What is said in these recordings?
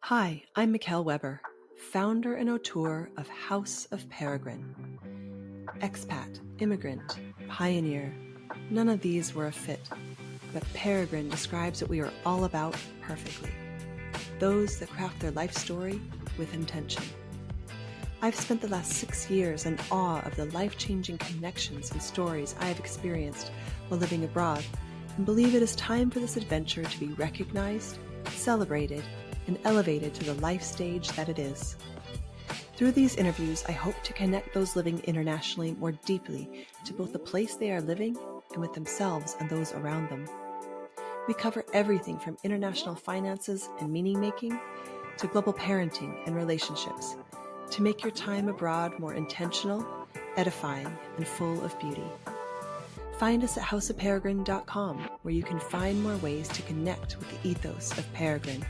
Hi, I'm Mikkel Weber, founder and auteur of House of Peregrine. Expat, immigrant, pioneer, none of these were a fit, but Peregrine describes what we are all about perfectly. Those that craft their life story with intention. I've spent the last 6 years in awe of the life-changing connections and stories I have experienced while living abroad, and believe it is time for this adventure to be recognized, celebrated, and elevated to the life stage that it is. Through these interviews, I hope to connect those living internationally more deeply to both the place they are living and with themselves and those around them. We cover everything from international finances and meaning-making to global parenting and relationships to make your time abroad more intentional, edifying, and full of beauty. Find us at houseofperegrine.com, where you can find more ways to connect with the ethos of Peregrine.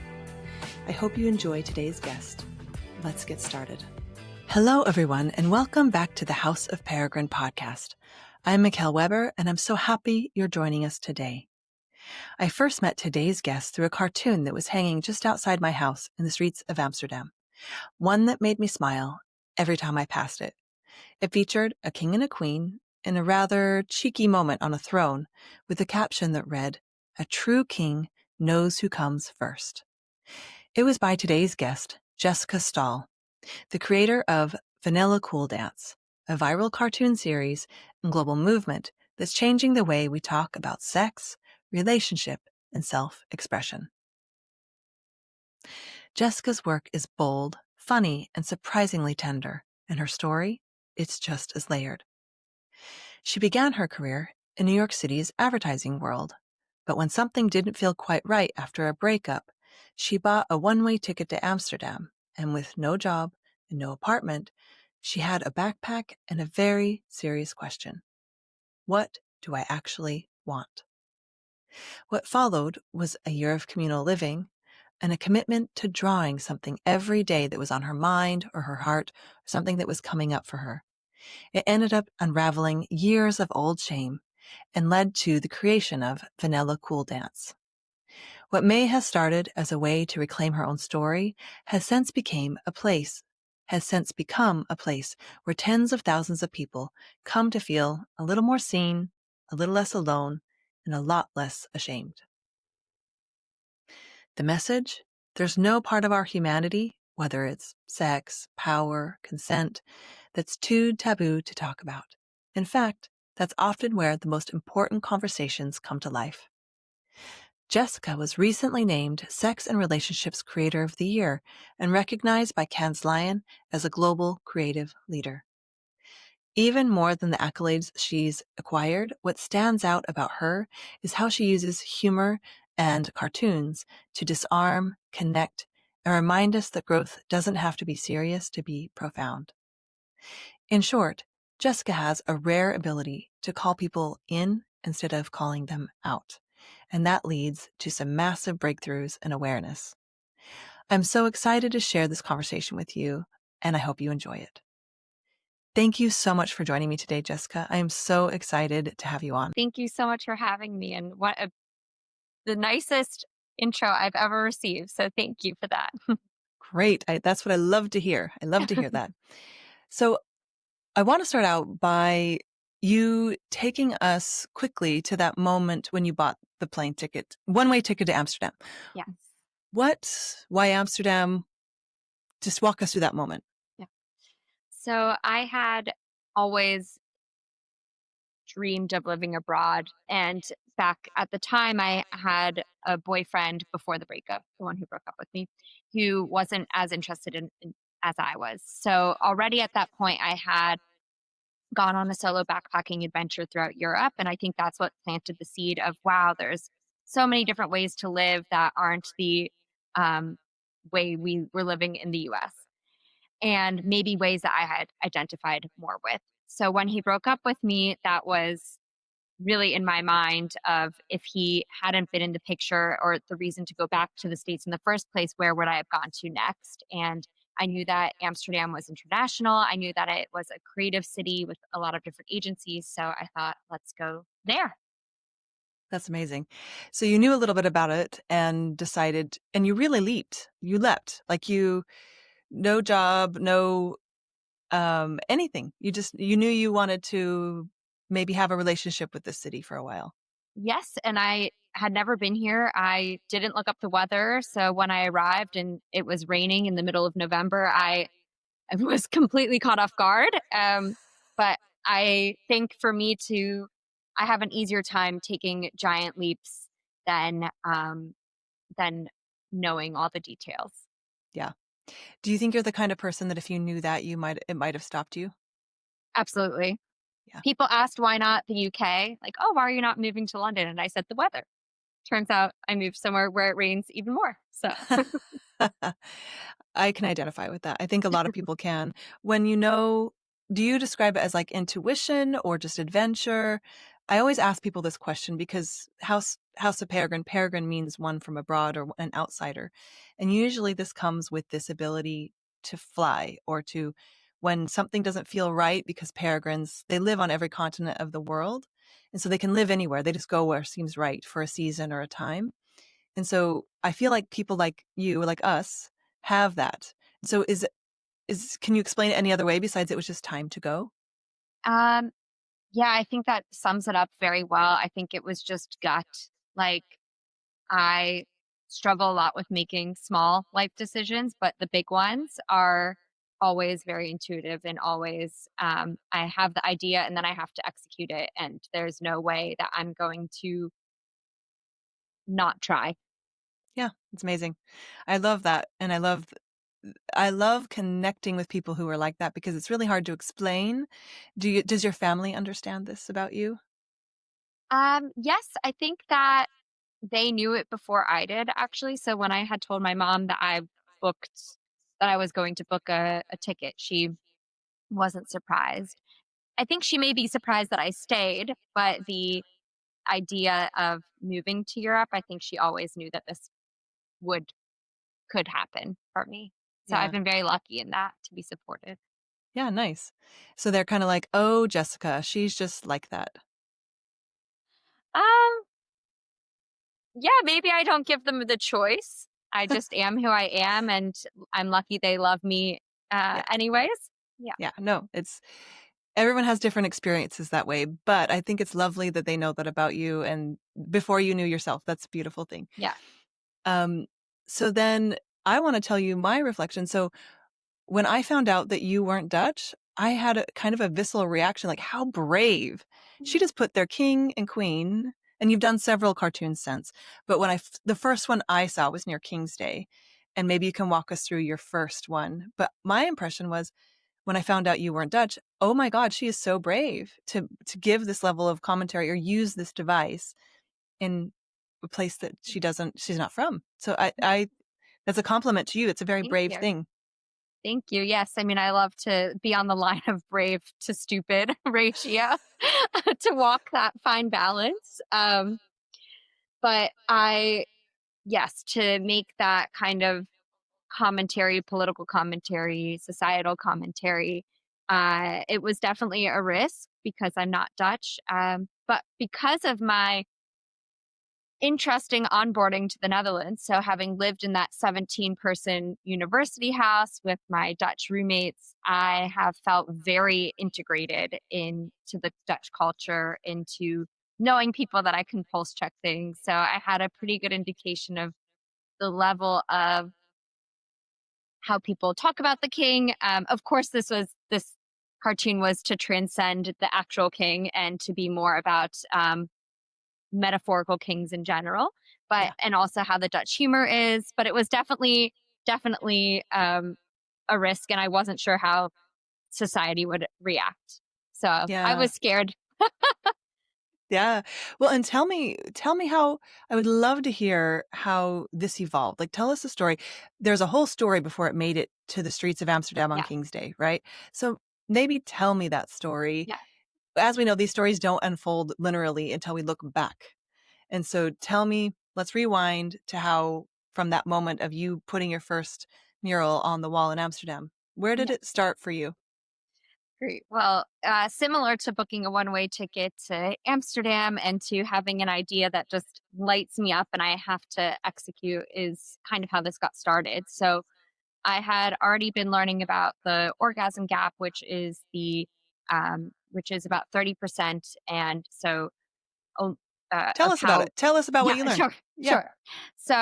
I hope you enjoy today's guest. Let's get started. Hello, everyone, and welcome back to the House of Peregrine podcast. I'm Mikkel Weber, and I'm so happy you're joining us today. I first met today's guest through a cartoon that was hanging just outside my house in the streets of Amsterdam, one that made me smile every time I passed it. It featured a king and a queen in a rather cheeky moment on a throne with a caption that read, "A true king knows who comes first." It was by today's guest, Jessica Stahl, the creator of Vanilla Cool Dance, a viral cartoon series and global movement that's changing the way we talk about sex, relationship, and self-expression. Jessica's work is bold, funny, and surprisingly tender, and her story, it's just as layered. She began her career in New York City's advertising world, but when something didn't feel quite right after a breakup, she bought a one-way ticket to Amsterdam, and with no job and no apartment, she had a backpack and a very serious question. What do I actually want? What followed was a year of communal living and a commitment to drawing something every day that was on her mind or her heart, or something that was coming up for her. It ended up unraveling years of old shame and led to the creation of Vanilla Cool Dance. What may have started as a way to reclaim her own story has since become a place where tens of thousands of people come to feel a little more seen, a little less alone, and a lot less ashamed. The message? There's no part of our humanity, whether it's sex, power, consent, that's too taboo to talk about. In fact, that's often where the most important conversations come to life. Jessica was recently named Sex and Relationships Creator of the Year and recognized by Cannes Lion as a global creative leader. Even more than the accolades she's acquired, what stands out about her is how she uses humor and cartoons to disarm, connect, and remind us that growth doesn't have to be serious to be profound. In short, Jessica has a rare ability to call people in instead of calling them out, and that leads to some massive breakthroughs and awareness. I'm so excited to share this conversation with you, and I hope you enjoy it. Thank you so much for joining me today, Jessica. I am so excited to have you on. Thank you so much for having me, and the nicest intro I've ever received. So thank you for that. Great. That's what I love to hear. I love to hear that. So I want to start out by you taking us quickly to that moment when you bought the plane ticket, one-way ticket to Amsterdam. Yes. Why Amsterdam? Just walk us through that moment. Yeah. So I had always dreamed of living abroad. And back at the time, I had a boyfriend before the breakup, the one who broke up with me, who wasn't as interested in as I was. So already at that point, I had gone on a solo backpacking adventure throughout Europe. And I think that's what planted the seed of, wow, there's so many different ways to live that aren't the um, way we were living in the US, and maybe ways that I had identified more with. So when he broke up with me, that was really in my mind of, if he hadn't been in the picture or the reason to go back to the States in the first place, where would I have gone to next? And I knew that Amsterdam was international. I knew that it was a creative city with a lot of different agencies. So I thought, let's go there. That's amazing. So you knew a little bit about it and decided, and you really leaped. You leapt. Like no job, no anything. You knew you wanted to maybe have a relationship with the city for a while. Yes, and I had never been here. I didn't look up the weather, so when I arrived and it was raining in the middle of November, I was completely caught off guard. But I think for me to, I have an easier time taking giant leaps than knowing all the details. Yeah. Do you think you're the kind of person that if you knew that it might have stopped you? Absolutely. Yeah. People asked why not the UK, like, oh, why are you not moving to London? And I said the weather. Turns out I moved somewhere where it rains even more. So I can identify with that. I think a lot of people can. When you know, do you describe it as like intuition or just adventure? I always ask people this question because House of Peregrine, Peregrine means one from abroad or an outsider. And usually this comes with this ability to fly or to when something doesn't feel right because peregrines, they live on every continent of the world. And so they can live anywhere. They just go where seems right for a season or a time. And so I feel like people like you, like us, have that. So can you explain it any other way besides it was just time to go? um yeah, I think that sums it up very well. I think it was just gut. Like I struggle a lot with making small life decisions, but the big ones are always very intuitive and always I have the idea and then I have to execute it. And there's no way that I'm going to not try. Yeah, it's amazing. I love that. And I love connecting with people who are like that because it's really hard to explain. Does your family understand this about you? Yes, I think that they knew it before I did actually. So when I had told my mom that booked I was going to book a ticket, she wasn't surprised. I think she may be surprised that I stayed, but the idea of moving to Europe, I think she always knew that this would could happen for me. So I've Yeah. been very lucky in that to be supported. Yeah, nice. So they're kind of like, "Oh, Jessica, she's just like that." Um, yeah, maybe I don't give them the choice. I just am who I am and I'm lucky they love me Yeah. anyways. Yeah. Yeah. No, it's everyone has different experiences that way, but I think it's lovely that they know that about you and before you knew yourself. That's a beautiful thing. Yeah. Um, so then I want to tell you my reflection. So when I found out that you weren't Dutch, I had a kind of a visceral reaction, like, how brave. She just put their king and queen, and you've done several cartoons since. But the first one I saw was near King's Day, and maybe you can walk us through your first one. But my impression was when I found out you weren't Dutch, oh my God, she is so brave to give this level of commentary or use this device in a place that she's not from. So I that's a compliment to you. It's a very Thank brave you. thing. Thank you. Yes. I mean, I love to be on the line of brave to stupid ratio to walk that fine balance. But yes, to make that kind of commentary, political commentary, societal commentary, it was definitely a risk because I'm not Dutch. But because of my interesting onboarding to the Netherlands. So, having lived in that 17-person university house with my Dutch roommates, I have felt very integrated into the Dutch culture, into knowing people that I can pulse check things. So, I had a pretty good indication of the level of how people talk about the king. Of course, this cartoon was to transcend the actual king and to be more about metaphorical kings in general, but Yeah. and also how the Dutch humor is. But it was definitely a risk, and I wasn't sure how society would react. So I Yeah. was scared. Yeah. Well, and tell me how I would love to hear how this evolved. Like tell us the story. There's a whole story before it made it to the streets of Amsterdam on Yeah, King's Day, right? So maybe tell me that story. yeah, As we know, these stories don't unfold linearly until we look back. And so tell me, let's rewind to how from that moment of you putting your first mural on the wall in Amsterdam. Where did yeah. it start for you? Great. Well, similar to booking a one-way ticket to Amsterdam and to having an idea that just lights me up and I have to execute is kind of how this got started. So I had already been learning about the orgasm gap, which is about 30%, and so oh, Tell of us about how. it. Tell us about what Yeah, you learned. sure, Yeah. sure. So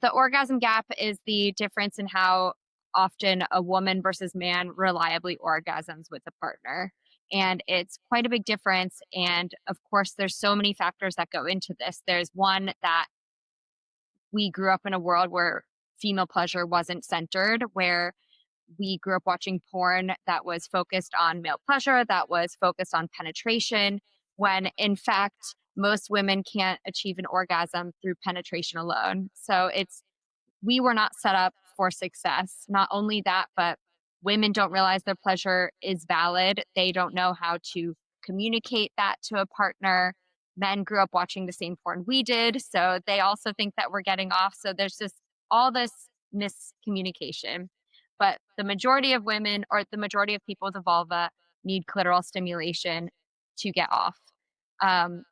the orgasm gap is the difference in how often a woman versus man reliably orgasms with a partner. And it's quite a big difference. And of course, there's so many factors that go into this. There's one that we grew up in a world where female pleasure wasn't centered, where we grew up watching porn that was focused on male pleasure, that was focused on penetration, when in fact, most women can't achieve an orgasm through penetration alone. So we were not set up for success. Not only that, but women don't realize their pleasure is valid. They don't know how to communicate that to a partner. Men grew up watching the same porn we did, so they also think that we're getting off. So there's just all this miscommunication. But the majority of women, or the majority of people with a vulva, need clitoral stimulation to get off. Um,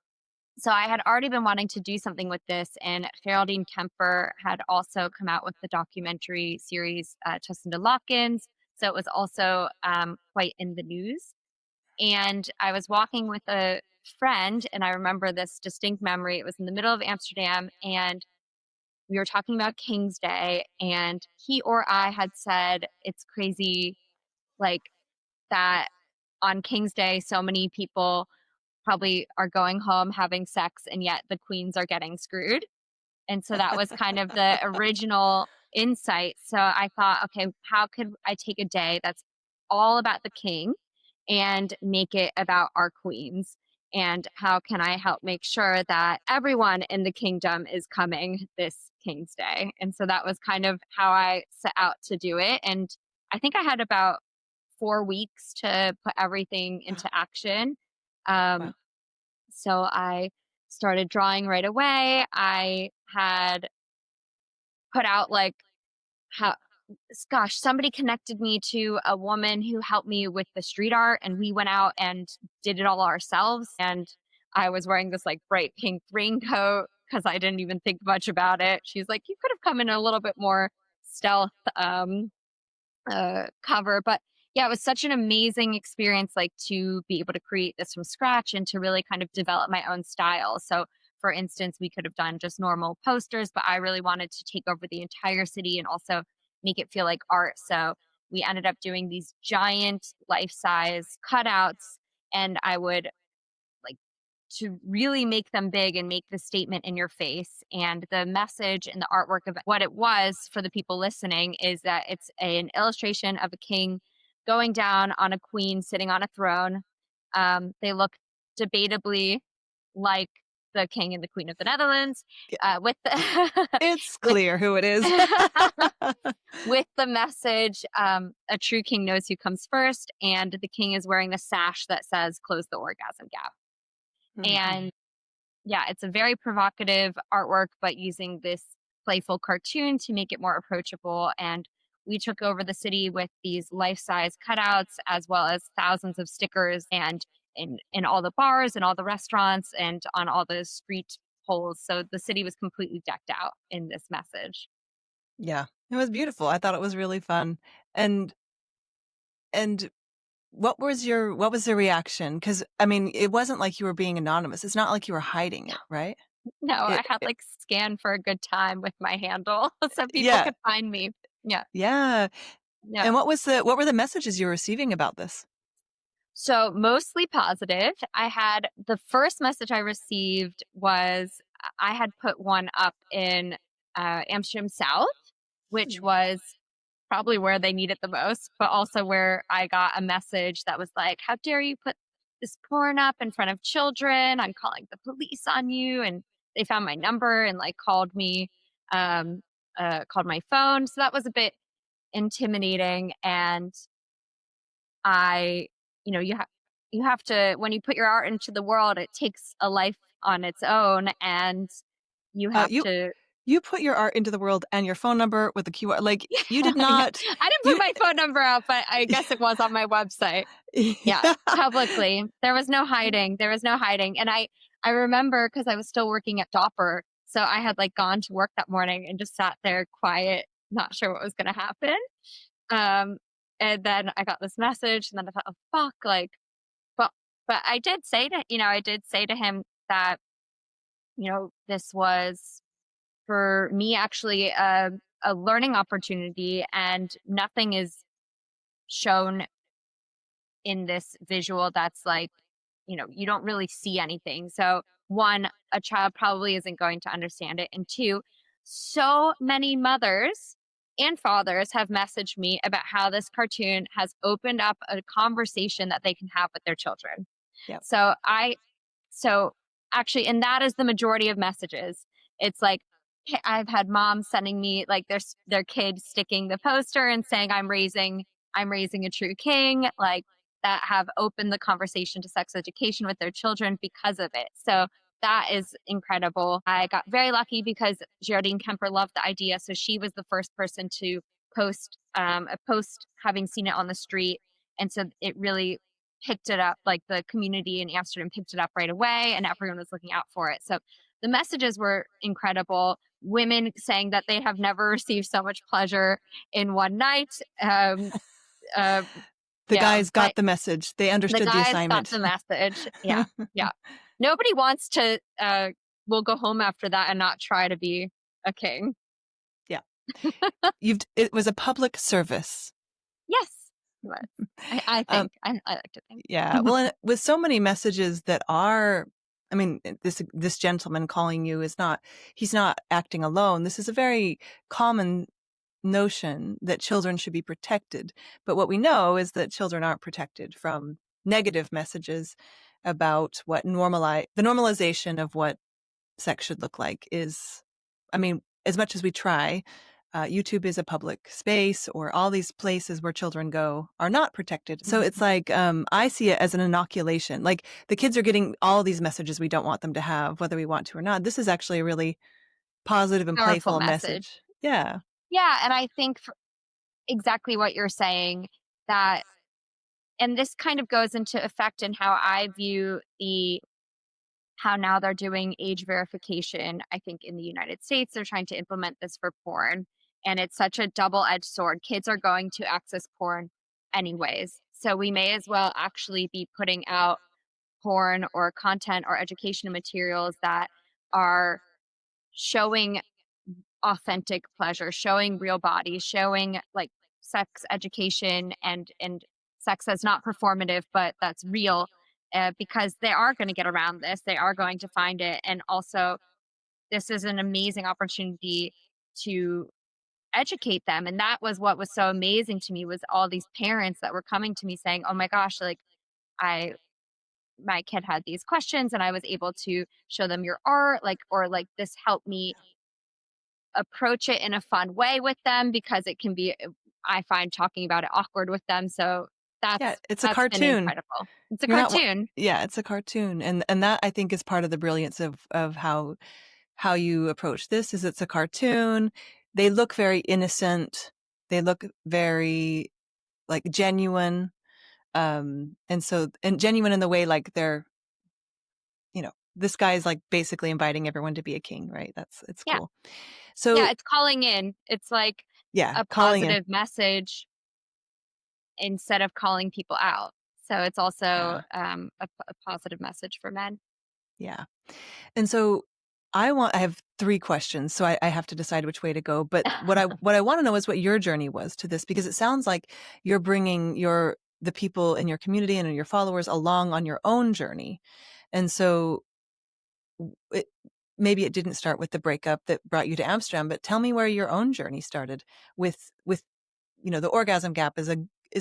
so I had already been wanting to do something with this, and Geraldine Kemper had also come out with the documentary series Tussin Lockins. So it was also quite in the news. And I was walking with a friend, and I remember this distinct memory. It was in the middle of Amsterdam, and we were talking about King's Day, and he or I had said it's crazy, like that on King's Day, so many people probably are going home having sex, and yet the queens are getting screwed. And so that was kind of the original insight. So I thought, okay, how could I take a day that's all about the king and make it about our queens? And how can I help make sure that everyone in the kingdom is coming this King's Day? And so that was kind of how I set out to do it. And I think I had about 4 weeks to put everything Wow. into action. Wow. Um, so I started drawing right away. I had put out like how gosh, somebody connected me to a woman who helped me with the street art, and we went out and did it all ourselves. And I was wearing this like bright pink raincoat because I didn't even think much about it. She's like, you could have come in a little bit more stealth cover. But yeah, it was such an amazing experience, like to be able to create this from scratch and to really kind of develop my own style. So, for instance, we could have done just normal posters, but I really wanted to take over the entire city and also make it feel like art. So, we ended up doing these giant life size cutouts, and I would like to really make them big and make the statement in your face. And the message and the artwork of what it was for the people listening is that it's an illustration of a king going down on a queen sitting on a throne. They look debatably like the king and the queen of the Netherlands, Yeah, with the it's with clear who it is. with the message, a true king knows who comes first, and the king is wearing the sash that says "Close the orgasm gap." Mhm. And yeah, it's a very provocative artwork, but using this playful cartoon to make it more approachable. And we took over the city with these life-size cutouts, as well as thousands of stickers, and in all the bars and all the restaurants and on all the street poles. So the city was completely decked out in this message. Yeah, it was beautiful. I thought it was really fun. And and what was the reaction? Because I mean, it wasn't like you were being anonymous. It's not like you were hiding it, right? No, I had It like scan for a good time with my handle so people yeah, could find me. Yeah. yeah. Yeah. And what were the messages you were receiving about this? So mostly positive. I had the first message I received was I had put one up in Amsterdam South, which Mhm. was probably where they need it the most, but also where I got a message that was like, "How dare you put this porn up in front of children? I'm calling the police on you." And they found my number and like um, called my phone. So that was a bit intimidating. And I, you have to, when you put your art into the world, it takes a life on its own, and you have You to. You put your art into the world and your phone number with the QR. Like you did Yeah. not. I didn't put You. my phone number out, but I guess it was on my website. Yeah, Yeah. publicly. There was no hiding. There was no hiding. And I remember because I was still working at Dopper. So I had like gone to work that morning and just sat there quiet, not sure what was going to happen. Um, and then I got this message and then I thought, oh, fuck, like, but, but I did say to him that, this was for me actually a learning opportunity and nothing is shown in this visual that's like, you don't really see anything. So, one, a child probably isn't going to understand it. And two, so many mothers and fathers have messaged me about how this cartoon has opened up a conversation that they can have with their children. Yep. So actually, and that is the majority of messages. It's like, I've had moms sending me like their kids sticking the poster and saying, I'm raising a true king, like that have opened the conversation to sex education with their children because of it. So that is incredible. I got very lucky because Geraldine Kemper loved the idea. So she was the first person to post a post having seen it on the street. And so it really picked it up, like the community in Amsterdam picked it up right away and everyone was looking out for it. So the messages were incredible. Women saying that they have never received so much pleasure in one night. Uh, The yeah, guys got but the message. They the understood the guys got assignment. the message. Yeah, yeah. Nobody wants to. Will go home after that and not try to be a king. Yeah. It was a public service. Yes, but I think I like to think. Yeah. Well, and with so many messages that are, I mean, this gentleman calling you he's not acting alone. This is a very common notion that children should be protected. But what we know is that children aren't protected from negative messages about the normalization of what sex should look like is, I mean, as much as we try, YouTube is a public space, or all these places where children go are not protected. So it's like, I see it as an inoculation. Like the kids are getting all these messages we don't want them to have, whether we want to or not. This is actually a really positive and Powerful playful message. message. Yeah. Yeah, and I think exactly what you're saying, that, and this kind of goes into effect in how I view how now they're doing age verification. I think in the United States, they're trying to implement this for porn. And it's such a double edged sword. Kids are going to access porn anyways. So we may as well actually be putting out porn or content or educational materials that are showing authentic pleasure, showing real bodies, showing like sex education and sex as not performative, but that's real. Because they are going to get around this, they are going to find it, and also this is an amazing opportunity to educate them. And that was what was so amazing to me, was all these parents that were coming to me saying, "Oh my gosh, like I my kid had these questions, and I was able to show them your art, like or like this helped me approach it in a fun way with them because it can be, I find talking about it awkward with them." So Yeah, it's a that's been cartoon. incredible. It's a You're not cartoon. Yeah, it's a cartoon. And that I think is part of the brilliance of how you approach this. Is it's a cartoon. They look very innocent. They look very like genuine. And genuine in the way like they're, this guy's like basically inviting everyone to be a king, right? It's Yeah. cool. So Yeah, it's calling in. It's like yeah, a calling in. positive message instead of calling people out. So it's also a positive message for men. Yeah. And so I have 3 questions, so I have to decide which way to go. But what I want to know is what your journey was to this, because it sounds like you're bringing the people in your community and your followers along on your own journey. And so maybe it didn't start with the breakup that brought you to Amsterdam, but tell me where your own journey started with the orgasm gap is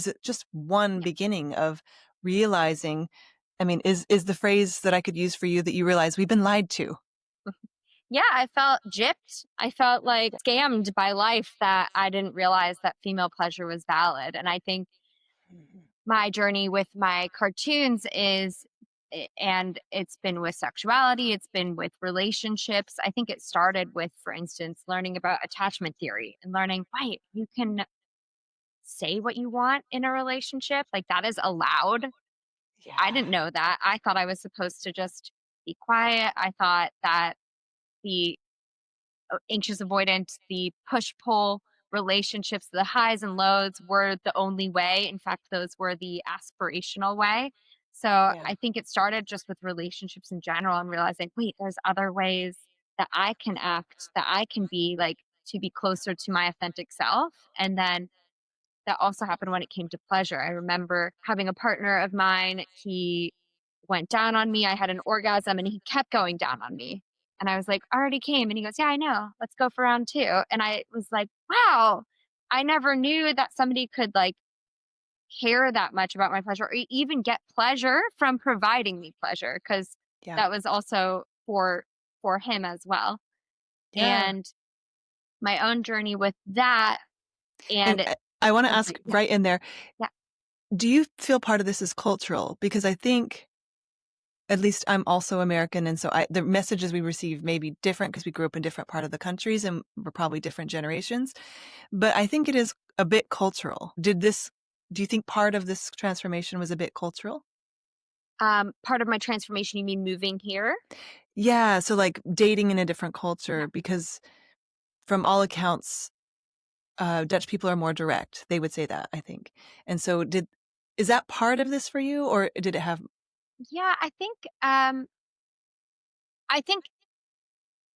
it just one beginning of realizing, I mean, is the phrase that I could use for you that you realize we've been lied to? Yeah, I felt gypped. I felt like scammed by life, that I didn't realize that female pleasure was valid. And I think my journey with my cartoons is And it's been with sexuality, it's been with relationships. I think it started with, for instance, learning about attachment theory and learning, wait, you can say what you want in a relationship. Like that is allowed. I Yeah. didn't know that. I thought I was supposed to just be quiet. I thought that the anxious avoidant, the push pull relationships, the highs and lows were the only way. In fact, those were the aspirational way. So Yeah. I think it started just with relationships in general and realizing, wait, there's other ways that I can act, that I can be like to be closer to my authentic self. And then that also happened when it came to pleasure. I remember having a partner of mine, he went down on me. I had an orgasm and he kept going down on me. And I was like, I already came. And he goes, yeah, I know. Let's go for round two. And I was like, wow, I never knew that somebody could like care that much about my pleasure or even get pleasure from providing me pleasure. Cause Yeah. that was also for him as well. Yeah. And my own journey with that. And And I want to I'm ask sorry, yeah, right in there, yeah. do you feel part of this is cultural? Because I think, at least I'm also American, and so the messages we receive may be different because we grew up in different part of the countries and we're probably different generations. But I think it is a bit cultural. Do you think part of this transformation was a bit cultural? Part of my transformation, you mean moving here? Yeah, so like dating in a different Yeah. culture, because from all accounts, Dutch people are more direct. They would say that, I think. And so is that part of this for you, or did it have? Yeah, I think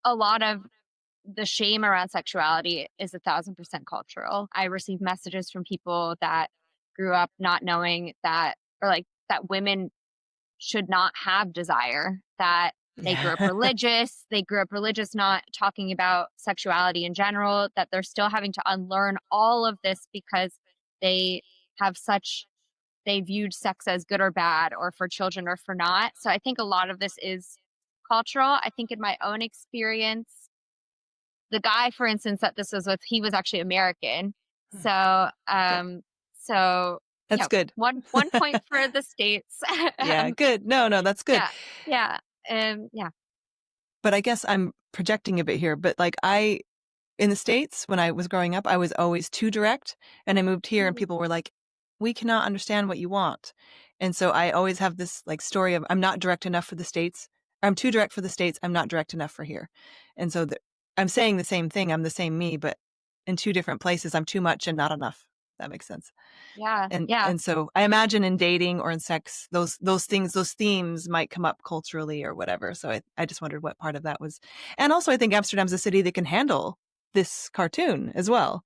a lot of the shame around sexuality is 1,000% cultural. I receive messages from people that grew up not knowing that, or like that women should not have desire, that Yeah. they grew up religious, not talking about sexuality in general, that they're still having to unlearn all of this because they have such they viewed sex as good or bad or for children or for not. So I think a lot of this is cultural. I think in my own experience, the guy, for instance, that this was with, he was actually American. Hmm. So, Good. so That's yeah, good. one point for the states. Yeah, good. No, that's good. Yeah, yeah, yeah. But I guess I'm projecting a bit here, but like in the States, when I was growing up, I was always too direct. And I moved here and Mhm. people were like, we cannot understand what you want. And so I always have this like story of I'm not direct enough for the States. I'm too direct for the States. I'm not direct enough for here. And so I'm saying the same thing. I'm the same me, but in two different places, I'm too much and not enough. That makes sense. Yeah, And yeah, and so I imagine in dating or in sex, those things, those themes might come up culturally or whatever. So I just wondered what part of that was. And also I think Amsterdam's a city that can handle this cartoon as well.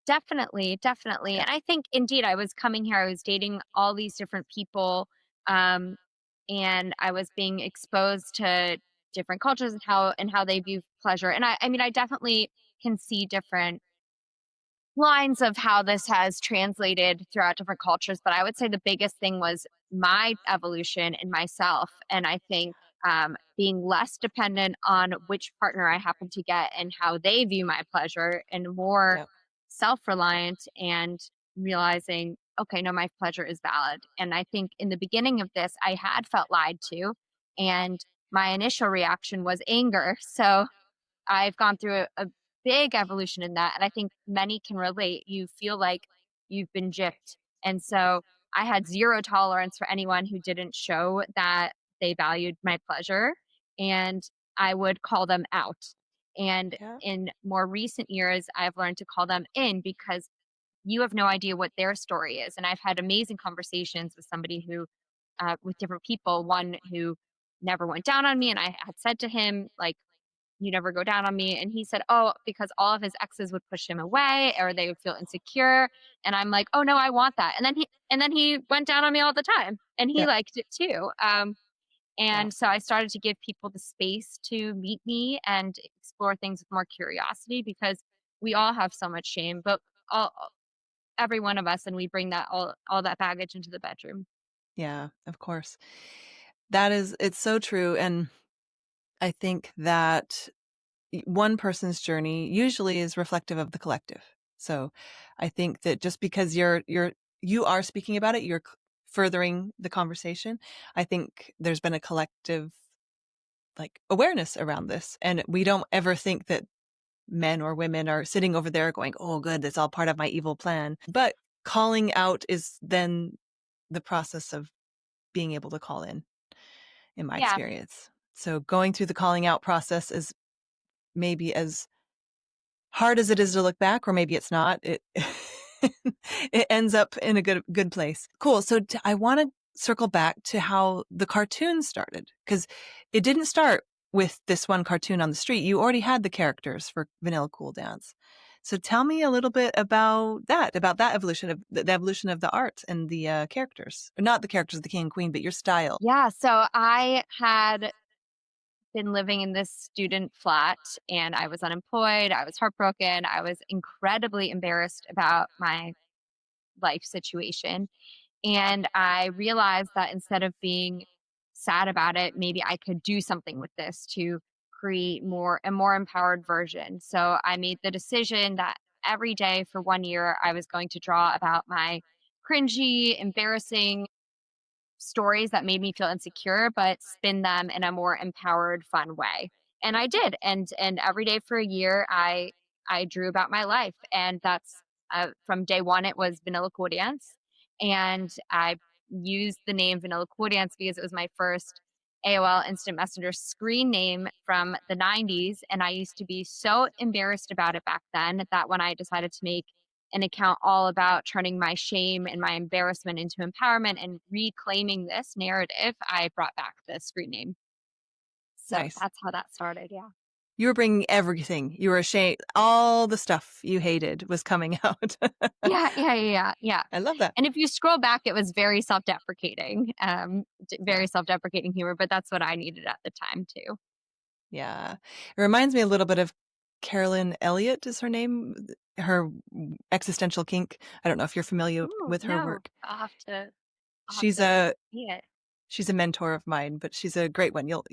definitely, definitely. Yeah. And I think indeed I was coming here, I was dating all these different people, um, and I was being exposed to different cultures and how they view pleasure. And I mean, I definitely can see different lines of how this has translated throughout different cultures, but I would say the biggest thing was my evolution in myself. And I think being less dependent on which partner I happen to get and how they view my pleasure, and more Yeah. self reliant and realizing, okay, no, my pleasure is valid. And I think in the beginning of this, I had felt lied to. And my initial reaction was anger. So I've gone through a big evolution in that, and I think many can relate. You feel like you've been gypped. And so I had zero tolerance for anyone who didn't show that they valued my pleasure, and I would call them out. And Yeah. in more recent years, I've learned to call them in because you have no idea what their story is. And I've had amazing conversations with somebody who, with different people, one who never went down on me. And I had said to him, like, you never go down on me. And he said, oh, because all of his exes would push him away or they would feel insecure. And I'm like, oh no, I want that. And then he went down on me all the time and he Yeah. liked it too. Wow. And so I started to give people the space to meet me and explore things with more curiosity, because we all have so much shame, but all, every one of us, and we bring that all that baggage into the bedroom. Yeah, of course. It's so true. And I think that one person's journey usually is reflective of the collective. So I think that just because you are speaking about it, you're furthering the conversation. I think there's been a collective like awareness around this, and we don't ever think that men or women are sitting over there going, oh, good, that's all part of my evil plan. But calling out is then the process of being able to call in my Yeah. experience. So going through the calling out process is maybe as hard as it is to look back, or maybe it's not. It it ends up in a good place. Cool. So I want to circle back to how the cartoon started, because it didn't start with this one cartoon on the street. You already had the characters for Vanilla Cool Dance. So tell me a little bit about that evolution of the evolution of the art and the characters, or not the characters of the king and queen, but your style. Yeah. So I had been living in this student flat and I was unemployed. I was heartbroken. I was incredibly embarrassed about my life situation. And I realized that instead of being sad about it, maybe I could do something with this to create a more empowered version. So I made the decision that every day for 1 year, I was going to draw about my cringy, embarrassing stories that made me feel insecure, but spin them in a more empowered, fun way. And I did. And every day for a year, I drew about my life, and that's from day one. It was Vanilla Cool Dance, and I used the name Vanilla Cool Dance because it was my first AOL Instant Messenger screen name from the 90s. And I used to be so embarrassed about it back then that when I decided to make an account all about turning my shame and my embarrassment into empowerment and reclaiming this narrative, I brought back the screen name. So Nice. that's how that started. Yeah. You were bringing everything. You were ashamed. All the stuff you hated was coming out. Yeah. I love that. And if you scroll back, it was very self-deprecating, Yeah. very self-deprecating humor, but that's what I needed at the time too. Yeah. It reminds me a little bit of Carolyn Elliott is her name, her existential kink. I don't know if you're familiar Ooh, with her no, work. I'll have She's to a see it. she's a mentor of mine, but she's a great one. You'll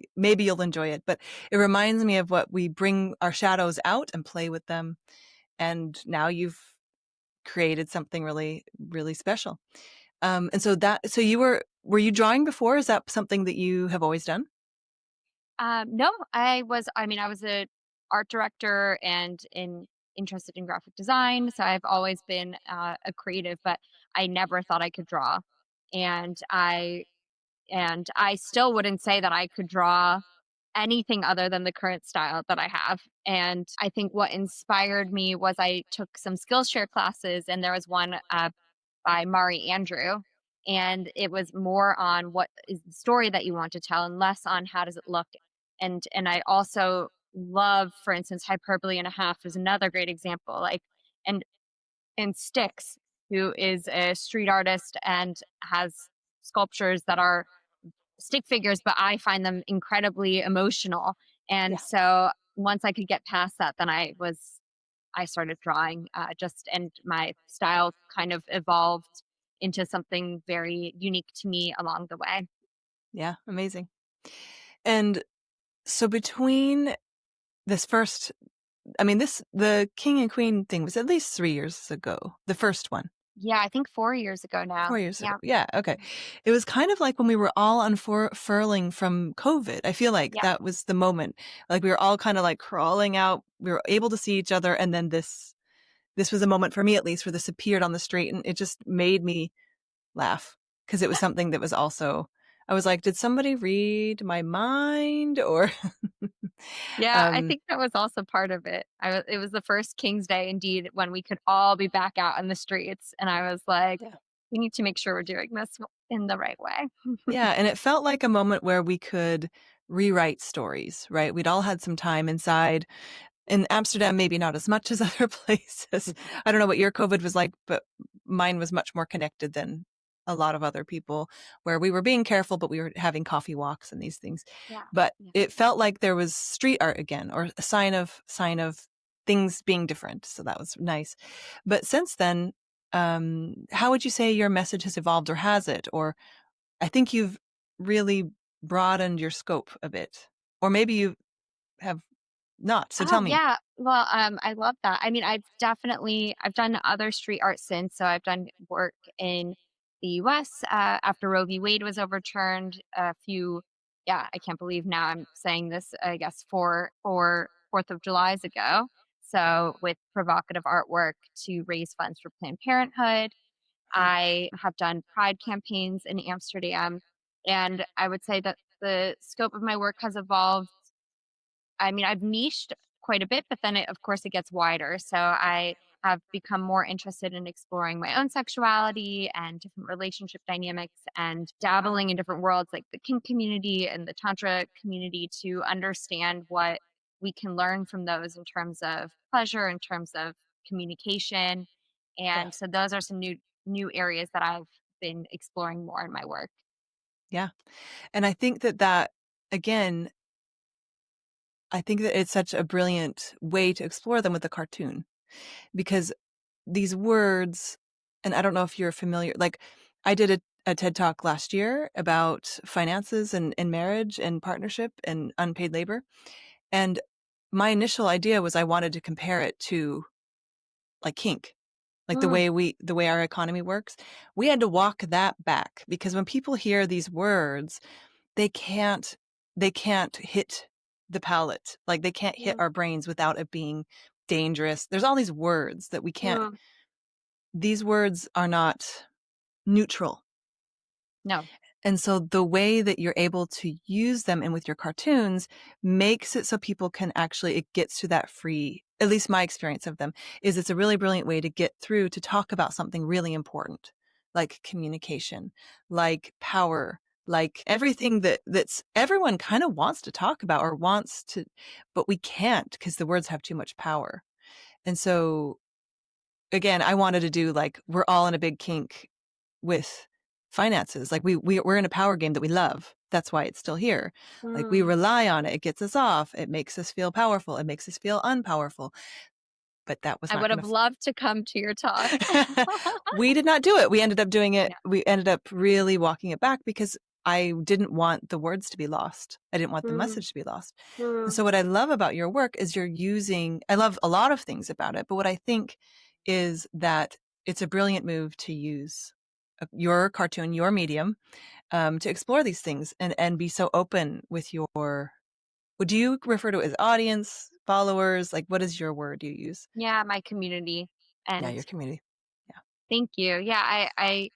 enjoy it, but it reminds me of what we bring our shadows out and play with them. And now you've created something really, really special. And so were you drawing before? Is that something that you have always done? No, I was a art director and interested in graphic design. So I've always been a creative, but I never thought I could draw. And I still wouldn't say that I could draw anything other than the current style that I have. And I think what inspired me was I took some Skillshare classes, and there was one by Mari Andrew. And it was more on what is the story that you want to tell and less on how does it look. And I also love, for instance, hyperbole and a half is another great example. And and Sticks, who is a street artist and has sculptures that are stick figures, but I find them incredibly emotional. And Yeah. so once I could get past that, then I started drawing, and my style kind of evolved into something very unique to me along the way. Yeah. Amazing. And so between this first, the king and queen thing was at least 3 years ago, the first one. Yeah, I think 4 years ago now. 4 years ago. Yeah. Yeah, okay. It was kind of like when we were all unfurling from COVID. I feel like Yeah. that was the moment. Like we were all kind of like crawling out. We were able to see each other, and then this was a moment for me at least where this appeared on the street, and it just made me laugh because it was something that was also I was like, did somebody read my mind or Yeah, I um think that was also part of it. It was the first King's Day indeed when we could all be back out in the streets, and I was like, yeah. we need to make sure we're doing this in the right way. Yeah, and it felt like a moment where we could rewrite stories, right? We'd all had some time inside. In Amsterdam, maybe not as much as other places. I don't know what your COVID was like, but mine was much more connected than a lot of other people, where we were being careful, but we were having coffee walks and these things. Yeah. But Yeah. it felt like there was street art again, or a sign of things being different. So that was nice. But since then, how would you say your message has evolved, or has it? Or I think you've really broadened your scope a bit, or maybe you have not. So Oh tell me. yeah. Well, I love that. I mean, I've done other street art since. So I've done work in the US after Roe v. Wade was overturned a few, yeah, I can't believe now I'm saying this, I guess, 4th of July's ago. So, with provocative artwork to raise funds for Planned Parenthood. Yeah. I have done pride campaigns in Amsterdam. And I would say that the scope of my work has evolved. I mean, I've niched quite a bit, but then of course it gets wider. So I have become more interested in exploring my own sexuality and different relationship dynamics and dabbling in different worlds like the kink community and the tantra community to understand what we can learn from those in terms of pleasure, in terms of communication. Yeah. And so those are some new areas that I've been exploring more in my work. Yeah. And I think that again, I think that it's such a brilliant way to explore them with a cartoon because these words, and I don't know if you're familiar, like I did a TED talk last year about finances and marriage and partnership and unpaid labor. And my initial idea was I wanted to compare it to like kink, like Mm, the way our economy works. We had to walk that back because when people hear these words, they can't they can't hit the palate. Like they can't hit mm, our brains without it being dangerous. There's all these words that we can't mm. these words are not neutral. No. And so the way that you're able to use them and with your cartoons makes it so people can actually, it gets to that free, at least my experience of them is it's a really brilliant way to get through to talk about something really important, like communication, like power, like everything that's everyone kind of wants to talk about or wants to, but we can't because the words have too much power. And so again, I wanted to do like, we're all in a big kink with finances. Like we're in a power game that we love. That's why it's still here. Like we Mm. rely on it. It gets us off. It makes us feel powerful. It makes us feel unpowerful. But that was I not would going have loved to come to your talk. to. We did not do it. We ended up doing it. Yeah. We ended up really walking it back because I didn't want the words to be lost. I didn't want the Mm, message to be lost. And mm. so what I love about your work is you're using, I love a lot of things about it, but what I think is that it's a brilliant move to use your cartoon, your medium, to explore these things and be so open with your, would you refer to it as audience, followers? Like, what is your word you use? Yeah, my community. Yeah, And your community. Yeah. thank you. Yeah, I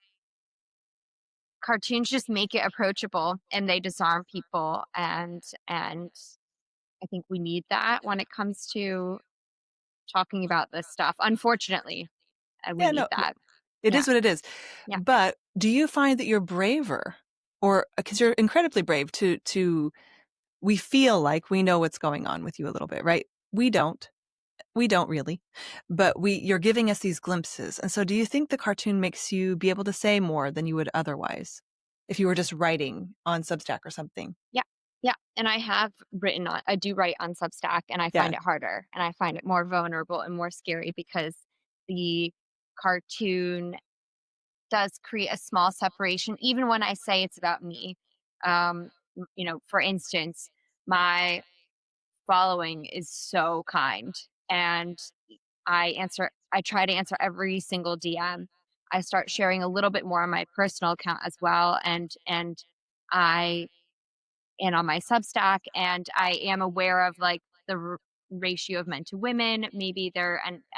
cartoons just make it approachable and they disarm people and I think we need that when it comes to talking about this stuff. Unfortunately, we Yeah, need no, that. it Yeah. is what it is. Yeah. But do you find that you're braver or because you're incredibly brave we feel like we know what's going on with you a little bit, right? We don't. We don't really, but you're giving us these glimpses. And so do you think the cartoon makes you be able to say more than you would otherwise if you were just writing on Substack or something? Yeah. Yeah. And I do write on Substack and I Yeah. find it harder and I find it more vulnerable and more scary because the cartoon does create a small separation, even when I say it's about me. For instance, my following is so kind and I try to answer every single DM. I start sharing a little bit more on my personal account as well. I and on my Substack, and I am aware of like ratio of men to women. Maybe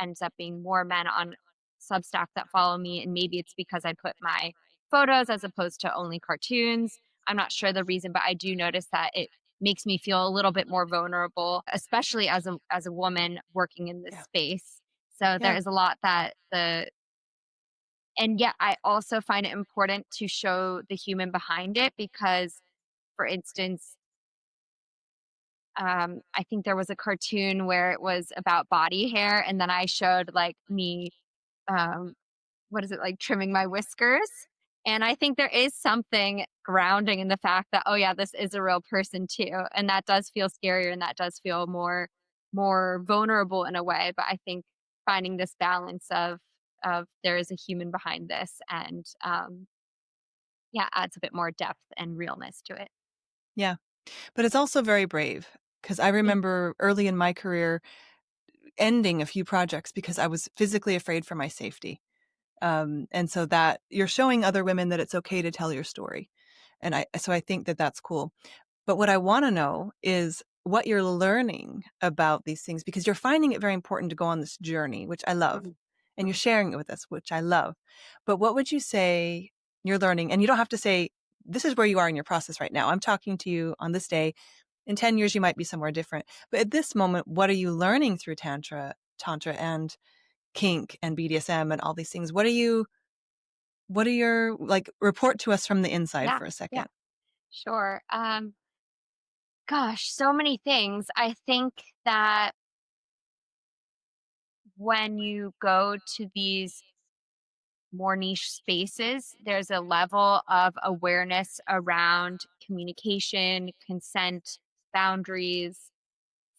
ends up being more men on Substack that follow me, and maybe it's because I put my photos as opposed to only cartoons. I'm not sure the reason, but I do notice that it makes me feel a little bit more vulnerable, especially as a woman working in this Yeah. space. So there Yeah. is a lot that the and yet I also find it important to show the human behind it because, for instance, I think there was a cartoon where it was about body hair, and then I showed like me, um, what is it like trimming my whiskers. And I think there is something grounding in the fact that, oh yeah, this is a real person too, and that does feel scarier, and that does feel more vulnerable in a way. But I think finding this balance of there is a human behind this, and yeah, adds a bit more depth and realness to it. Yeah. But it's also very brave because I Thank remember early in my career ending a few projects because I was physically afraid for my safety. And so that you're showing other women that it's okay to tell your story. And so I think that that's cool. But what I want to know is what you're learning about these things, because you're finding it very important to go on this journey, which I love. And you're sharing it with us, which I love. But what would you say you're learning? And you don't have to say, this is where you are in your process right now. I'm talking to you on this day. In 10 years, you might be somewhere different. But at this moment, what are you learning through tantra and kink and BDSM and all these things? What are your, like, report to us from the inside Yeah, for a yeah, second? sure. Gosh, so many things. I think that when you go to these more niche spaces, there's a level of awareness around communication, consent, boundaries,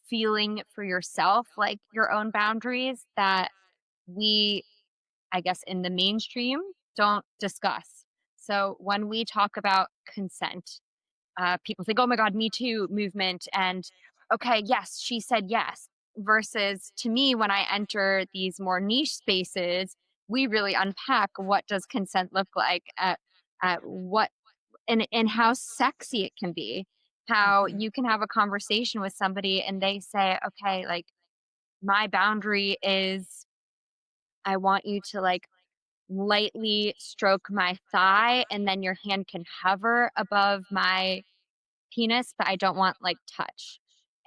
feeling for yourself, like your own boundaries that we, I guess, in the mainstream don't discuss. So when we talk about consent, people think, oh my God, Me Too movement. And okay, yes, she said yes. Versus to me, when I enter these more niche spaces, we really unpack what does consent look like, at what and how sexy it can be. How Mhm. you can have a conversation with somebody and they say, okay, like my boundary is I want you to like lightly stroke my thigh and then your hand can hover above my penis, but I don't want like touch.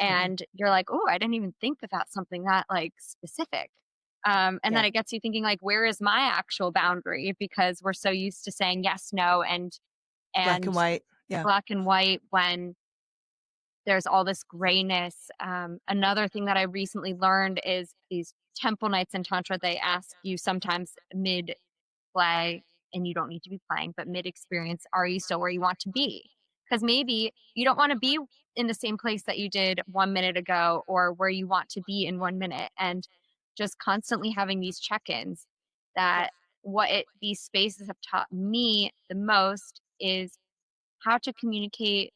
Mhm. And you're like, oh, I didn't even think about something that like specific. And then Yeah. it gets you thinking like, where is my actual boundary? Because we're so used to saying yes, no, Black and and white. Yeah. black and white when there's all this grayness. Another thing that I recently learned is these temple nights in tantra. They ask you sometimes mid play, and you don't need to be playing, but mid experience, are you still where you want to be? Because maybe you don't want to be in the same place that you did 1 minute ago or where you want to be in 1 minute. And just constantly having these check ins Yeah. that these spaces have taught me the most is how to communicate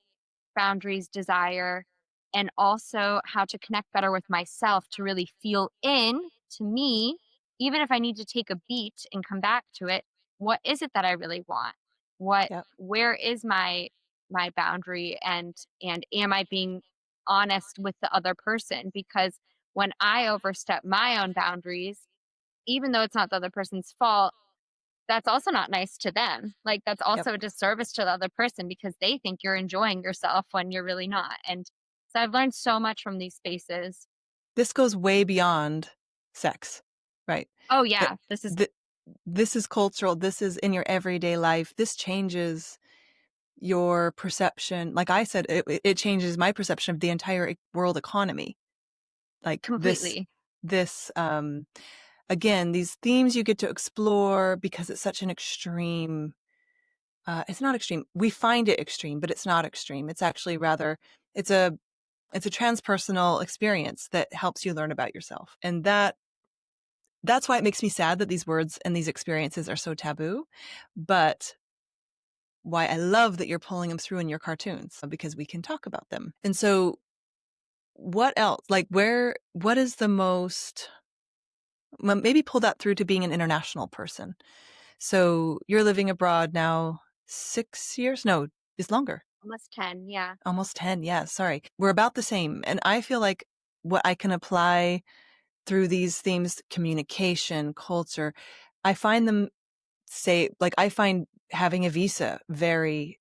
boundaries, desire, and also how to connect better with myself to really feel in to me, even if I need to take a beat and come back to it. What is it that I really want? Yeah. Where is my boundary and am I being honest with the other person? Because when I overstep my own boundaries, even though it's not the other person's fault, that's also not nice to them. Like, that's Yep. also a disservice to the other person because they think you're enjoying yourself when you're really not. And so I've learned so much from these spaces. This goes way beyond sex, right? Oh, That yeah. This is th- this is cultural. This is in your everyday life. This changes your perception. Like I said, it changes my perception of the entire world economy. Like completely. this, again, these themes you get to explore because it's such an extreme. It's not extreme. We find it extreme, but it's not extreme. It's actually rather. It's a it's a transpersonal experience that helps you learn about yourself, and that's why it makes me sad that these words and these experiences are so taboo, but why I love that you're pulling them through in your cartoons because we can talk about them. And so what else? Like what is the most, maybe pull that through to being an international person. So you're living abroad now 6 years? No, it's longer. Almost 10. Yeah. Almost 10. Yeah, sorry. We're about the same. And I feel like what I can apply through these themes, communication, culture, I find them I find having a visa very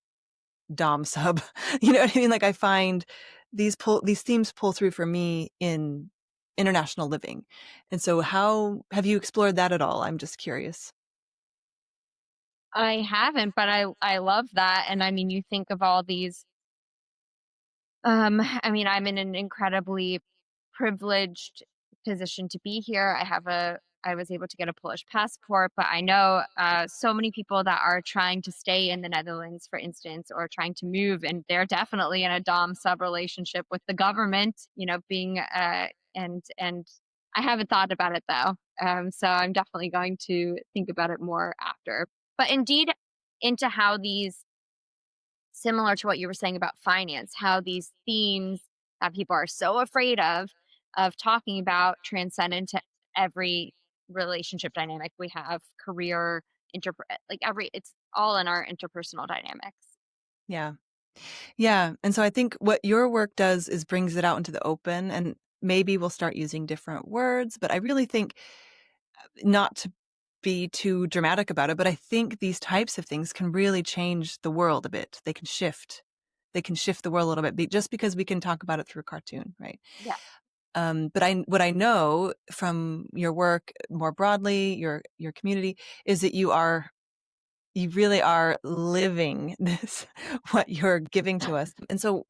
dom sub. You know what I mean? Like I find these themes pull through for me in international living. And so how have you explored that at all? I'm just curious. I haven't, but I love that. And I mean, you think of all these. I mean, I'm in an incredibly privileged position to be here. I was able to get a Polish passport, but I know so many people that are trying to stay in the Netherlands, for instance, or trying to move, and they're definitely in a dom sub relationship with the government. You know, being and I haven't thought about it though, so I'm definitely going to think about it more after. But indeed, into how these similar to what you were saying about finance, how these themes that people are so afraid of talking about transcend into every relationship dynamic we have, career, like it's all in our interpersonal dynamics. Yeah. Yeah. And so I think what your work does is brings it out into the open, and maybe we'll start using different words, but I really think, not to be too dramatic about it, but I think these types of things can really change the world a bit. They can shift. They can shift the world a little bit just because we can talk about it through a cartoon, right? Yeah. But what I know from your work more broadly, your community, is that you really are living this, what you're giving to us. And so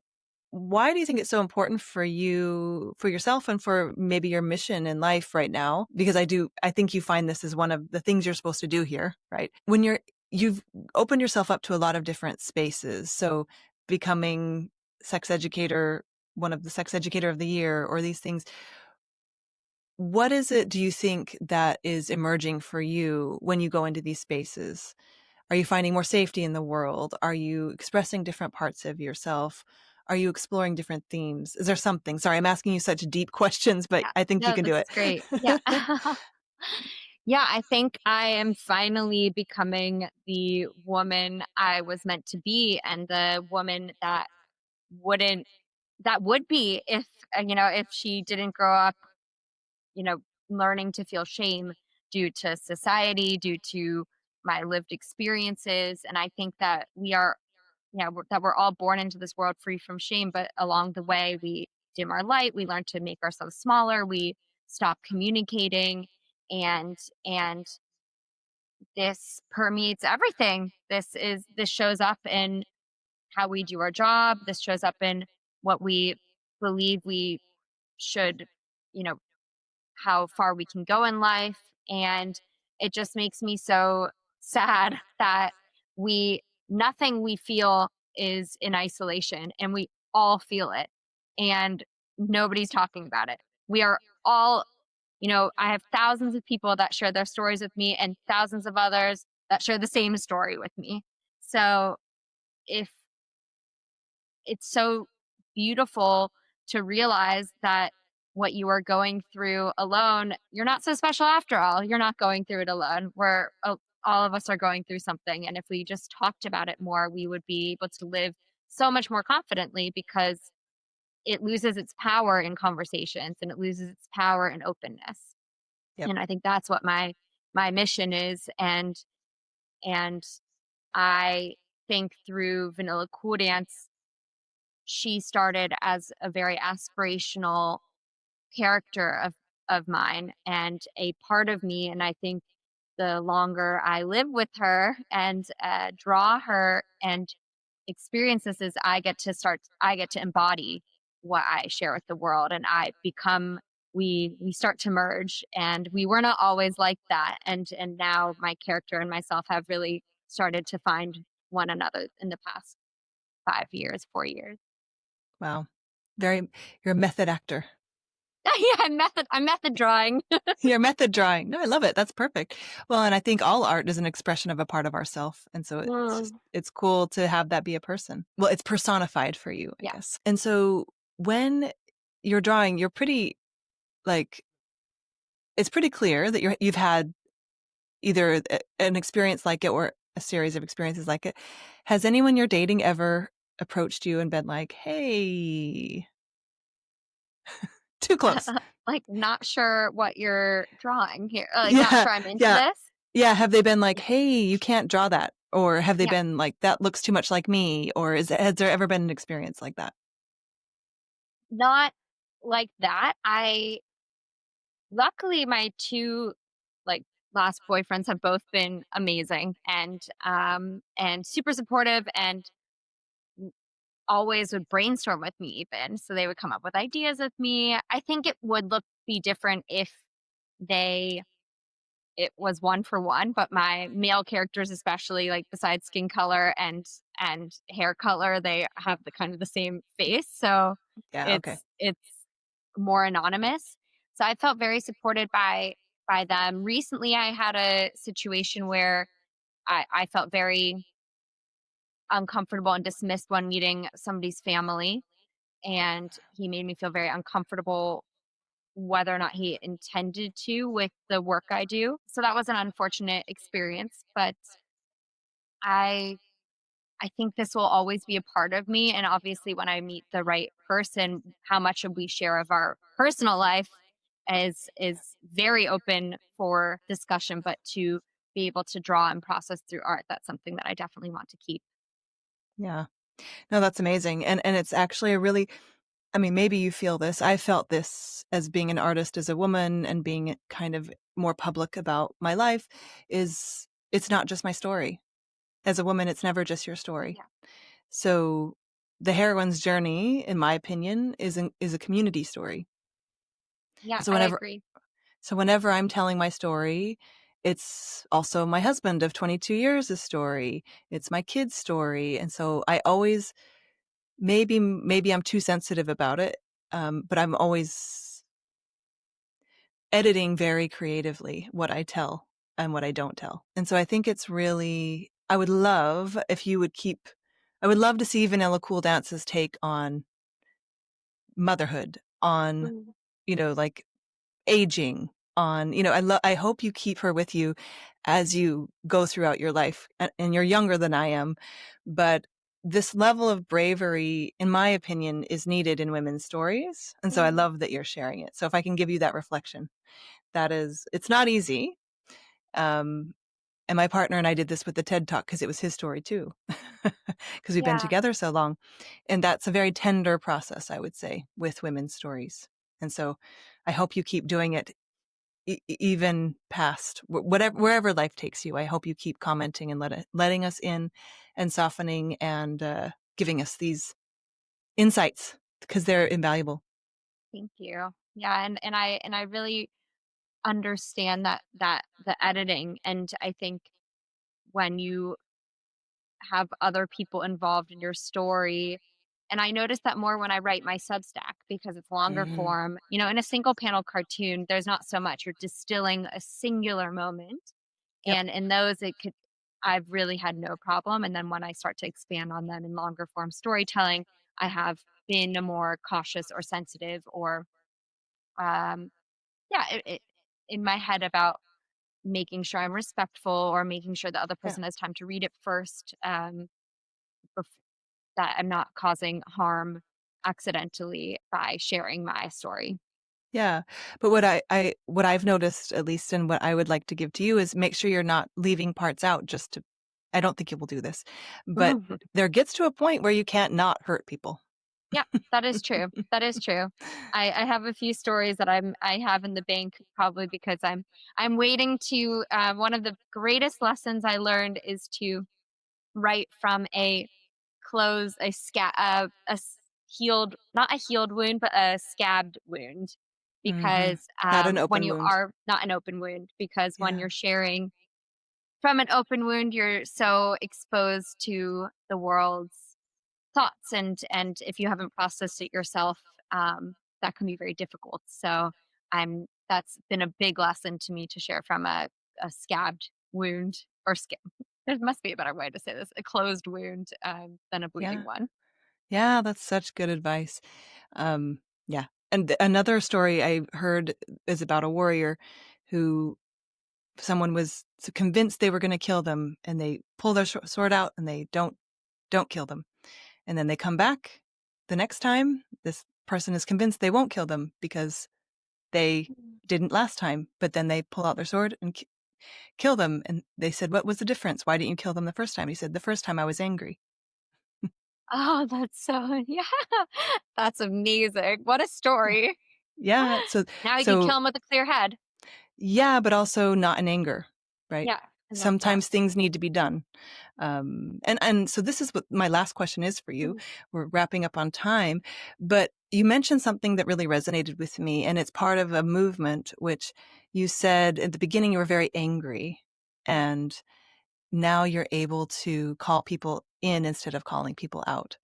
why do you think it's so important for you, for yourself, and for maybe your mission in life right now? Because I think you find this is one of the things you're supposed to do here, right? When you've opened yourself up to a lot of different spaces. So becoming sex educator, one of the sex educator of the year, or these things. What is it, do you think, that is emerging for you when you go into these spaces? Are you finding more safety in the world? Are you expressing different parts of yourself? Are you exploring different themes? Is there something? Sorry, I'm asking you such deep questions, but Yeah. I think you No, can do this it. is great. Yeah. Yeah, I think I am finally becoming the woman I was meant to be, and the woman wouldn't that would be if, if she didn't grow up, you know, learning to feel shame due to society, due to my lived experiences. And I think that that we're all born into this world free from shame, but along the way, we dim our light, we learn to make ourselves smaller, we stop communicating, and this permeates everything. This shows up in how we do our job. This shows up in what we believe we should, you know, how far we can go in life. And it just makes me so sad that nothing we feel is in isolation, and we all feel it. And nobody's talking about it. We are all, I have thousands of people that share their stories with me, and thousands of others that share the same story with me. So if it's so beautiful to realize that what you are going through alone, you're not so special after all. You're not going through it alone. All of us are going through something. And if we just talked about it more, we would be able to live so much more confidently, because it loses its power in conversations, and it loses its power in openness. Yep. And I think that's what my mission is. And I think through Vanilla Cool Dance, she started as a very aspirational character of mine and a part of me. And I think the longer I live with her and draw her and experience this, is I get to embody what I share with the world, and I become we start to merge. And we were not always like that, and now my character and myself have really started to find one another in the past 5 years, 4 years. Wow. Very, you're a method actor. Yeah, I'm method drawing. You're method drawing. No, I love it. That's perfect. Well, and I think all art is an expression of a part of ourself. And so Mm, it's cool to have that be a person. Well, it's personified for you, I yeah. guess. And so when you're drawing, you're pretty, like, it's pretty clear that you've had either an experience like it or a series of experiences like it. Has anyone you're dating ever approached you and been like, "Hey, too close"? Like, not sure what you're drawing here. Like, not Yeah, sure I'm into yeah, this. yeah. Have they been like, Yeah. "Hey, you can't draw that," or have they Yeah. been like, "That looks too much like me," or has there ever been an experience like that? Not like that. Luckily, my two, like, last boyfriends have both been amazing, and super supportive, and always would brainstorm with me even. So they would come up with ideas with me. I think it would be different if they it was one for one, but my male characters, especially, like, besides skin color and hair color, they have the kind of the same face. So Yeah. Okay. it's more anonymous. So I felt very supported by them. Recently I had a situation where I felt very uncomfortable and dismissed when meeting somebody's family, and he made me feel very uncomfortable whether or not he intended to with the work I do. So that was an unfortunate experience, but I I think this will always be a part of me, and obviously when I meet the right person, how much we share of our personal life is very open for discussion, but to be able to draw and process through art, that's something that I definitely want to keep. Yeah. No, that's amazing. And it's actually a really, I mean, maybe you feel this. I felt this as being an artist as a woman and being kind of more public about my life is it's not just my story. As a woman, it's never just your story. Yeah. So the heroine's journey, in my opinion, is a community story. Yeah, So I whenever agree. so whenever I'm telling my story, it's also my husband of 22 years' story. It's my kid's story. And so I always maybe I'm too sensitive about it, but I'm always editing very creatively what I tell and what I don't tell. And so I think it's really I would love if you would keep I would love to see Vanilla Cool Dance's take on motherhood, on, Mm. like aging, on, I hope you keep her with you as you go throughout your life. And you're younger than I am, but this level of bravery, in my opinion, is needed in women's stories. And so I Mhm. love that you're sharing it. So if I can give you that reflection, it's not easy. Um, and my partner and I did this with the TED Talk because it was his story too, because we've been Yeah, together so long. And that's a very tender process, I would say, with women's stories. And so I hope you keep doing it even past whatever, wherever life takes you. I hope you keep commenting and letting us in and softening and giving us these insights because they're invaluable. thank you. Yeah, and I really understand that the editing, and I think when you have other people involved in your story. And I notice that more when I write my Substack because it's longer Mhm. form. In a single panel cartoon, there's not so much. You're distilling a singular moment. Yep. And in those, I've really had no problem. And then when I start to expand on them in longer form storytelling, I have been more cautious or sensitive or, um, yeah, in my head about making sure I'm respectful or making sure the other Yeah. person has time to read it first. That I'm not causing harm accidentally by sharing my story. Yeah. But what I've noticed, at least, and what I would like to give to you is make sure you're not leaving parts out just to, I don't think you will do this, but there gets to a point where you can't not hurt people. Yeah, that is true. That is true. I have a few stories that I have in the bank probably because I'm waiting to one of the greatest lessons I learned is to write from healed, not a healed wound but a scabbed wound, Hmm. because Not an when open you wound. are not an open wound, because when Yeah. you're sharing from an open wound, you're so exposed to the world's thoughts, and if you haven't processed it yourself, that can be very difficult. So that's been a big lesson to me to share from a scabbed wound, or there must be a better way to say this, a closed wound, than a bleeding Yeah. one. Yeah, that's such good advice. Yeah. And another story I heard is about a warrior who someone was convinced they were going to kill them, and they pull their sword out and they don't kill them. And then they come back the next time. This person is convinced they won't kill them because they didn't last time, but then they pull out their sword and kill them. And they said, "What was the difference? Why didn't you kill them the first time?" He said, "The first time I was angry." Oh, that's so yeah, that's amazing. What a Yeah. story. Yeah. So, Now you can so kill him with a clear head. yeah, but also not in anger, right? Yeah, I love that. Sometimes things need to be done. And so this is what my last question is for you. Mhm. We're wrapping up on time, but you mentioned something that really resonated with me, and it's part of a movement which you said at the beginning you were very angry, and now you're able to call people in instead of calling people out.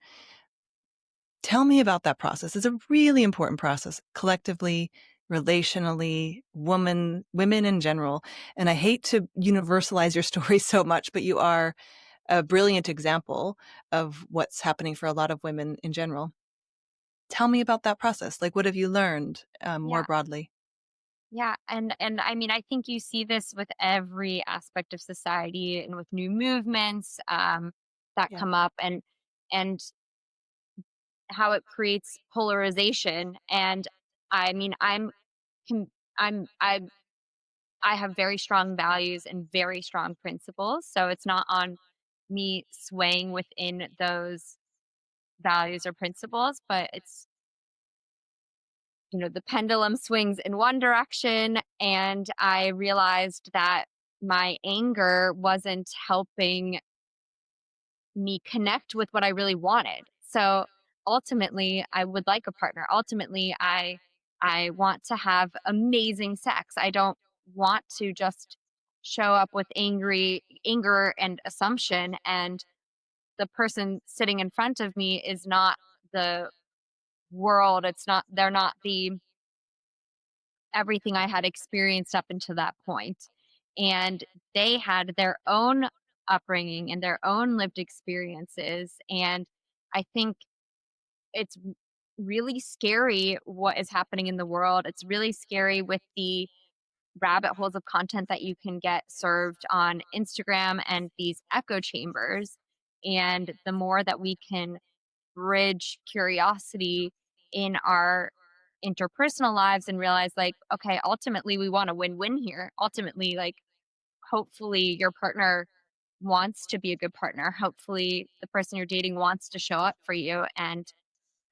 Tell me about that process. It's a really important process, collectively, relationally, women in general. And I hate to universalize your story so much, but you are a brilliant example of what's happening for a lot of women in general. tell me about that process. Like, what have you learned more Yeah. broadly? Yeah. And I mean, I think you see this with every aspect of society and with new movements that Yeah. come up, and how it creates polarization. And I mean, com- I'm I have very strong values and very strong principles. So it's not on me swaying within those values or principles, but it's, the pendulum swings in one direction. And I realized that my anger wasn't helping me connect with what I really wanted. So ultimately, I would like a partner. Ultimately, I want to have amazing sex. I don't want to just show up with anger and assumption, and the person sitting in front of me is not the world. They're not the everything I had experienced up until that point. And they had their own upbringing and their own lived experiences. And I think it's really scary what is happening in the world. It's really scary with the rabbit holes of content that you can get served on Instagram and these echo chambers. And the more that we can bridge curiosity in our interpersonal lives and realize, like, okay, ultimately we want a win-win here. Ultimately, like, hopefully your partner wants to be a good partner. Hopefully the person you're dating wants to show up for you and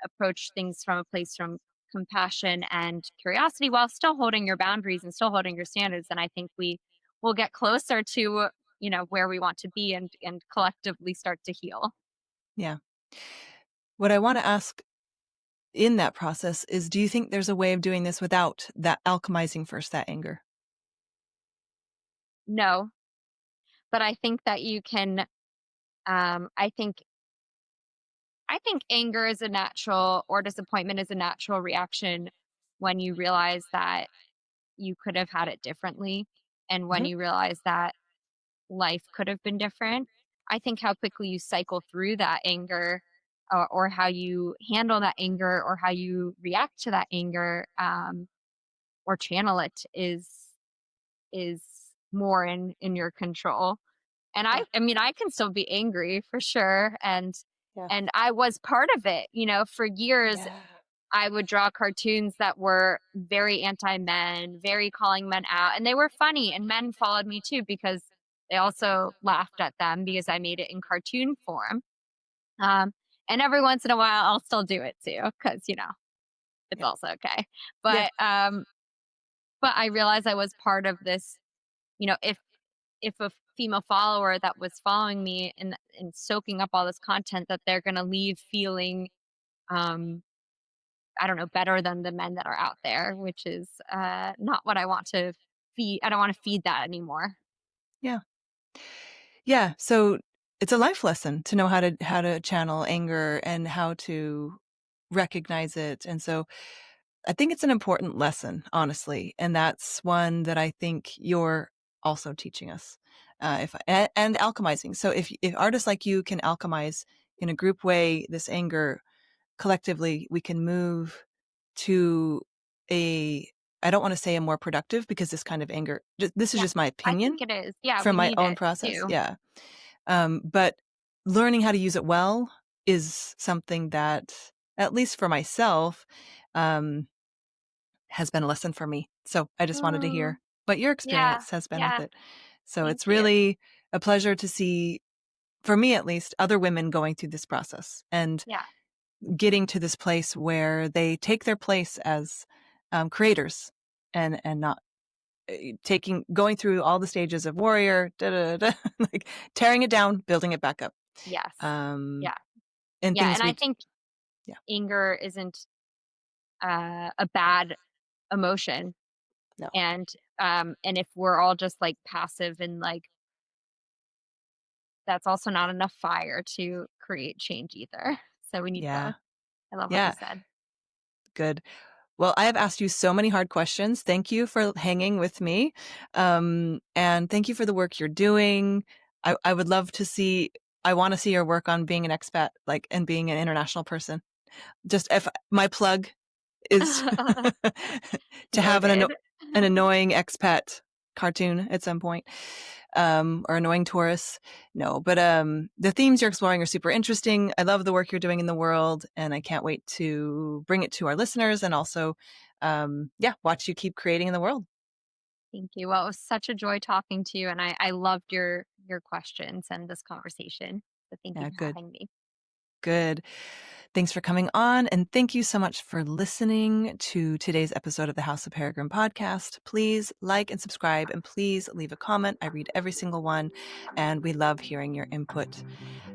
approach things from a place from compassion and curiosity while still holding your boundaries and still holding your standards. And I think we will get closer to, where we want to be, and collectively start to heal. Yeah. What I want to ask in that process is, do you think there's a way of doing this without that alchemizing first that anger? No, but I think that you can. I think anger is a natural, or disappointment is a natural reaction when you realize that you could have had it differently, and when Mhm. you realize that life could have been different. I think how quickly you cycle through that anger, or how you handle that anger, or how you react to that anger, or channel it is more in your control. And Yeah. I mean, I can still be angry for sure, Yeah. and I was part of it. For years Yeah. I would draw cartoons that were very anti-men, very calling men out, and they were funny, and men followed me too because they also laughed at them because I made it in cartoon form. Um, and every once in a while, I'll still do it too because it's Yeah. also okay. Yeah. But I realized I was part of this. If a female follower that was following me and soaking up all this content, that they're gonna leave feeling, um, I don't know, better than the men that are out there, which is not what I want to feed. I don't want to feed that anymore. Yeah. Yeah. So it's a life lesson to know how to channel anger and how to recognize it. And so I think it's an important lesson, honestly, and that's one that I think you're also teaching us. And alchemizing. So if artists like you can alchemize in a group way this anger, collectively we can move to a, I don't want to say a more productive, because this kind of anger, this is Yeah, just my I opinion think it is. Yeah, from we my need own it process. too. Yeah. But learning how to use it well is something that, at least for myself, um, has been a lesson for me. So I just wanted to Mm, hear what your yeah, experience has been with yeah. it. So Thank it's you. really a pleasure to see, for me at least, other women going through this process and Yeah, getting to this place where they take their place as creators, and not going through all the stages of warrior, like tearing it down, building it back up. yes, Um, yeah, and yeah. things And I we, think yeah, anger isn't a bad emotion, no, and if we're all just like passive, and like, that's also not enough fire to create change either. So we need yeah, both. I love what you yeah, said. good. Well, I have asked you so many hard questions. Thank you for hanging with me. And thank you for the work you're doing. I would love to see, I want to see your work on being an expat, like, and being an international person. Just if my plug is to have an Noted. annoying expat cartoon at some point, or annoying tourists. No, but the themes you're exploring are super interesting. I love the work you're doing in the world, and I can't wait to bring it to our listeners and also, watch you keep creating in the world. Thank you. Well, it was such a joy talking to you, and I loved your questions and this conversation. So thank you Yeah, for good. having me. Good. Thanks for coming on. And thank you so much for listening to today's episode of the House of Peregrine podcast. Please like and subscribe, and please leave a comment. I read every single one, and we love hearing your input.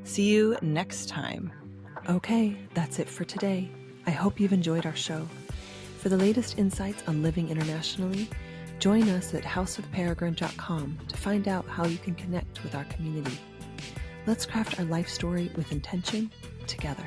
See you next time. Okay, that's it for today. I hope you've enjoyed our show. For the latest insights on living internationally, join us at houseofperegrine.com to find out how you can connect with our community. Let's craft our life story with intention together.